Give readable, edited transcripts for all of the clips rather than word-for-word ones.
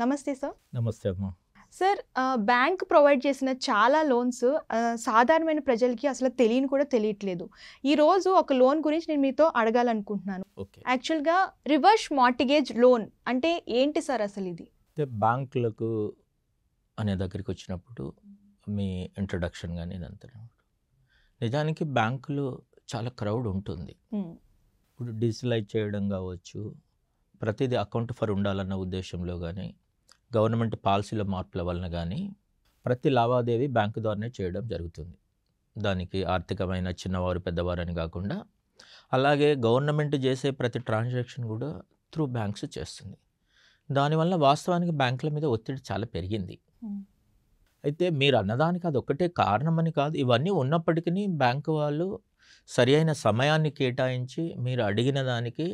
నమస్తే సార్. నమస్తే అమ్మా. సార్ బ్యాంక్ ప్రొవైడ్ చేసిన చాలా లోన్స్ సాధారణమైన ప్రజలకి అసలు తెలియని కూడా తెలియట్లేదు. ఈరోజు ఒక లోన్ గురించి నేను మీతో అడగాలనుకుంటున్నాను. ఓకే. యాక్చువల్గా రివర్స్ మార్టిగేజ్ లోన్ అంటే ఏంటి సార్ అసలు ఇది? బ్యాంకులకు అనే దగ్గరికి వచ్చినప్పుడు మీ ఇంట్రొడక్షన్ కానీ ఇదంతా నిజానికి బ్యాంకులు చాలా క్రౌడ్ ఉంటుంది. ఇప్పుడు డిజిటలైజ్ చేయడం కావచ్చు, ప్రతిదీ అకౌంట్ ఫర్ ఉండాలన్న ఉద్దేశంలో కానీ, గవర్నమెంట్ పాలసీల మార్పుల వలన కానీ ప్రతి లావాదేవీ బ్యాంకు ద్వారానే చేయడం జరుగుతుంది. దానికి ఆర్థికమైన చిన్నవారు పెద్దవారు అని కాకుండా అలాగే గవర్నమెంట్ చేసే ప్రతి ట్రాన్సాక్షన్ కూడా త్రూ బ్యాంక్స్ చేస్తుంది. దానివల్ల వాస్తవానికి బ్యాంకుల మీద ఒత్తిడి చాలా పెరిగింది. అయితే మీరు అన్నదానికి అది ఒక్కటే కారణమని కాదు, ఇవన్నీ ఉన్నప్పటికీ బ్యాంకు వాళ్ళు సరి అయిన సమయాన్ని కేటాయించి మీరు అడిగిన దానికి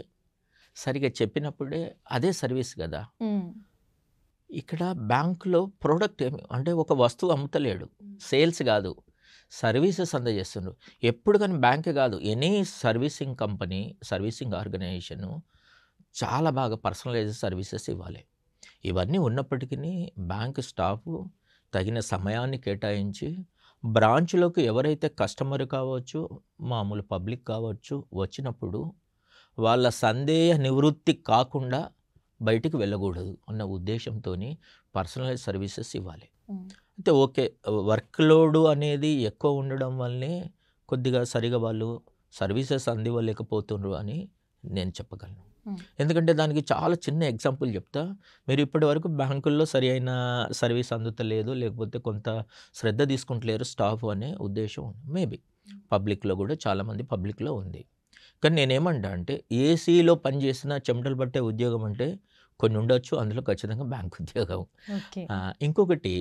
సరిగా చెప్పినప్పుడే అదే సర్వీస్ కదా. ఇక్కడ బ్యాంకులో ప్రోడక్ట్ ఏమి అంటే ఒక వస్తువు అమ్ముతలేడు, సేల్స్ కాదు, సర్వీసెస్ అందజేస్తున్నారు. ఎప్పుడు కానీ బ్యాంక్ కాదు, any servicing company, servicing organisation చాలా బాగా పర్సనలైజ్ సర్వీసెస్ ఇవ్వాలి. ఇవన్నీ ఉన్నప్పటికీ బ్యాంక్ స్టాఫ్ తగిన సమయాన్ని కేటాయించి బ్రాంచ్లోకి ఎవరైతే కస్టమర్ కావచ్చు, మామూలు పబ్లిక్ కావచ్చు, వచ్చినప్పుడు వాళ్ళ సందేహ నివృత్తి కాకుండా బయటికి వెళ్ళకూడదు అన్న ఉద్దేశంతో పర్సనలైజ్ సర్వీసెస్ ఇవ్వాలి. అయితే ఓకే, వర్క్ లోడ్ అనేది ఎక్కువ ఉండడం వల్లనే కొద్దిగా సరిగా వాళ్ళు సర్వీసెస్ అందివ్వలేకపోతున్నారు అని నేను చెప్పగలను. ఎందుకంటే దానికి చాలా చిన్న ఎగ్జాంపుల్ చెప్తా. మీరు ఇప్పటి వరకు బ్యాంకుల్లో సరి అయిన సర్వీస్ అందుతలేదు, లేకపోతే కొంత శ్రద్ధ తీసుకుంటలేరు స్టాఫ్ అనే ఉద్దేశం మేబీ పబ్లిక్లో కూడా చాలామంది పబ్లిక్లో ఉంది. కానీ నేనేమంటా అంటే ఏసీలో పనిచేసిన చెమటలు పట్టే ఉద్యోగం అంటే కొన్ని ఉండొచ్చు, అందులో ఖచ్చితంగా బ్యాంక్ ఉద్యోగం. ఇంకొకటి,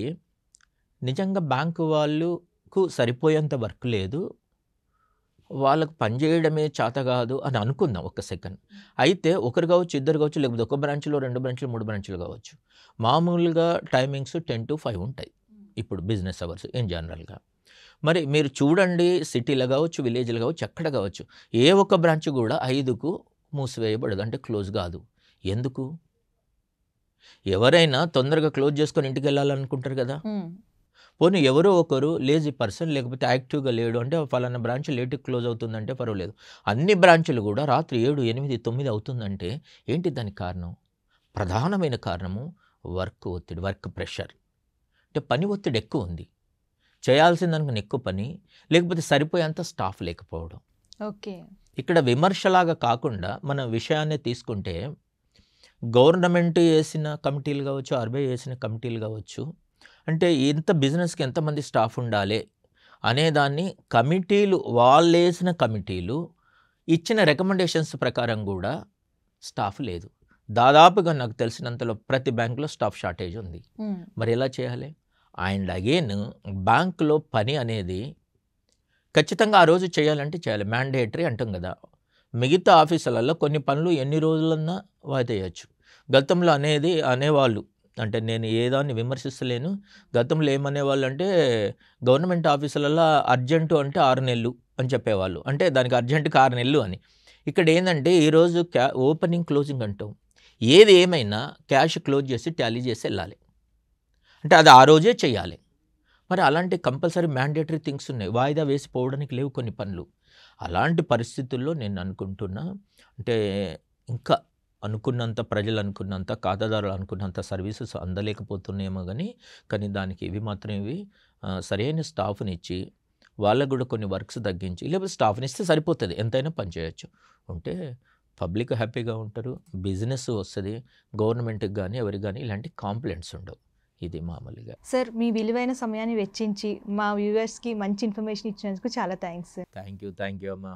నిజంగా బ్యాంకు వాళ్ళకు సరిపోయేంత వర్క్ లేదు, వాళ్ళకు పనిచేయడమే చేత కాదు అని అనుకుందాం ఒక్క సెకండ్. అయితే ఒకరు కావచ్చు, ఇద్దరు కావచ్చు, లేకపోతే ఒక బ్రాంచ్లో 2 బ్రాంచ్లు 3 బ్రాంచ్లు కావచ్చు. మామూలుగా టైమింగ్స్ 10 to 5 ఉంటాయి ఇప్పుడు బిజినెస్ అవర్స్ ఇన్ జనరల్గా. మరి మీరు చూడండి, సిటీలో కావచ్చు, విలేజ్లో కావచ్చు, ఎక్కడ కావచ్చు, ఏ ఒక్క బ్రాంచ్ కూడా 5కు మూసివేయబడదు, అంటే క్లోజ్ కాదు. ఎందుకు? ఎవరైనా తొందరగా క్లోజ్ చేసుకొని ఇంటికి వెళ్ళాలనుకుంటారు కదా. పోనీ ఎవరో ఒకరు లేజీ పర్సన్, లేకపోతే యాక్టివ్గా లేడు అంటే ఫలానా బ్రాంచ్ లేట్గా క్లోజ్ అవుతుందంటే పర్వాలేదు. అన్ని బ్రాంచులు కూడా రాత్రి 7, 8, 9 అవుతుందంటే ఏంటి దానికి కారణం? ప్రధానమైన కారణము వర్క్ ఒత్తిడి, వర్క్ ప్రెషర్. అంటే పని ఒత్తిడి ఎక్కువ ఉంది, చేయాల్సిన దానికి ఎక్కువ పని, లేకపోతే సరిపోయేంత స్టాఫ్ లేకపోవడం. ఓకే. ఇక్కడ విమర్శలాగా కాకుండా మన విషయాన్ని తీసుకుంటే, గవర్నమెంట్ వేసిన కమిటీలు కావచ్చు, ఆర్బీఐ వేసిన కమిటీలు కావచ్చు, అంటే ఇంత బిజినెస్కి ఎంతమంది స్టాఫ్ ఉండాలి అనేదాన్ని కమిటీలు, వాళ్ళు వేసిన కమిటీలు ఇచ్చిన రికమెండేషన్స్ ప్రకారం కూడా స్టాఫ్ లేదు. దాదాపుగా నాకు తెలిసినంతలో ప్రతి బ్యాంకులో స్టాఫ్ షార్టేజ్ ఉంది. మరి ఎలా చేయాలి? అండ్ అగైన్ బ్యాంకులో పని అనేది ఖచ్చితంగా ఆ రోజు చేయాలంటే చేయాలి, మ్యాండేటరీ అంటాం కదా. మిగతా ఆఫీసులలో కొన్ని పనులు ఎన్ని రోజులన్నా వాయిదా వేయచ్చు. గతంలో అనేవాళ్ళు, అంటే నేను ఏదాన్ని విమర్శిస్తలేను, గతంలో ఏమనేవాళ్ళు అంటే గవర్నమెంట్ ఆఫీసులలో అర్జెంటు అంటే 6 నెలలు అని చెప్పేవాళ్ళు, అంటే దానికి అర్జెంటుకి 6 నెలలు అని. ఇక్కడ ఏంటంటే ఈరోజు ఓపెనింగ్ క్లోజింగ్ అంటాం, ఏది ఏమైనా క్యాష్ క్లోజ్ చేసి టాలీ చేసి వెళ్ళాలి, అంటే అది ఆ రోజే చేయాలి. మరి అలాంటి కంపల్సరీ మ్యాండేటరీ థింగ్స్ ఉన్నాయి, వాయిదా వేసిపోవడానికి లేవు కొన్ని పనులు. అలాంటి పరిస్థితుల్లో నేను అనుకుంటున్నా, అంటే ఇంకా అనుకున్నంత ప్రజలు అనుకున్నంత, ఖాతాదారులు అనుకున్నంత సర్వీసెస్ అందలేకపోతున్నాయేమో కానీ దానికి ఇవి మాత్రం ఇవి సరైన స్టాఫ్ని ఇచ్చి వాళ్ళకు కూడా కొన్ని వర్క్స్ తగ్గించి, లేకపోతే స్టాఫ్ని ఇస్తే సరిపోతుంది, ఎంతైనా పనిచేయచ్చు. ఉంటే పబ్లిక్ హ్యాపీగా ఉంటారు, బిజినెస్ వస్తుంది, గవర్నమెంట్కి కానీ ఎవరికి కానీ ఇలాంటి కాంప్లైంట్స్ ఉండవు. ఇది మామూలుగా. సార్, మీ విలువైన సమయాన్ని వెచ్చించి మా వ్యూవర్స్కి మంచి ఇన్ఫర్మేషన్ ఇచ్చినందుకు చాలా థ్యాంక్స్ సార్. థ్యాంక్ యూ అమ్మా.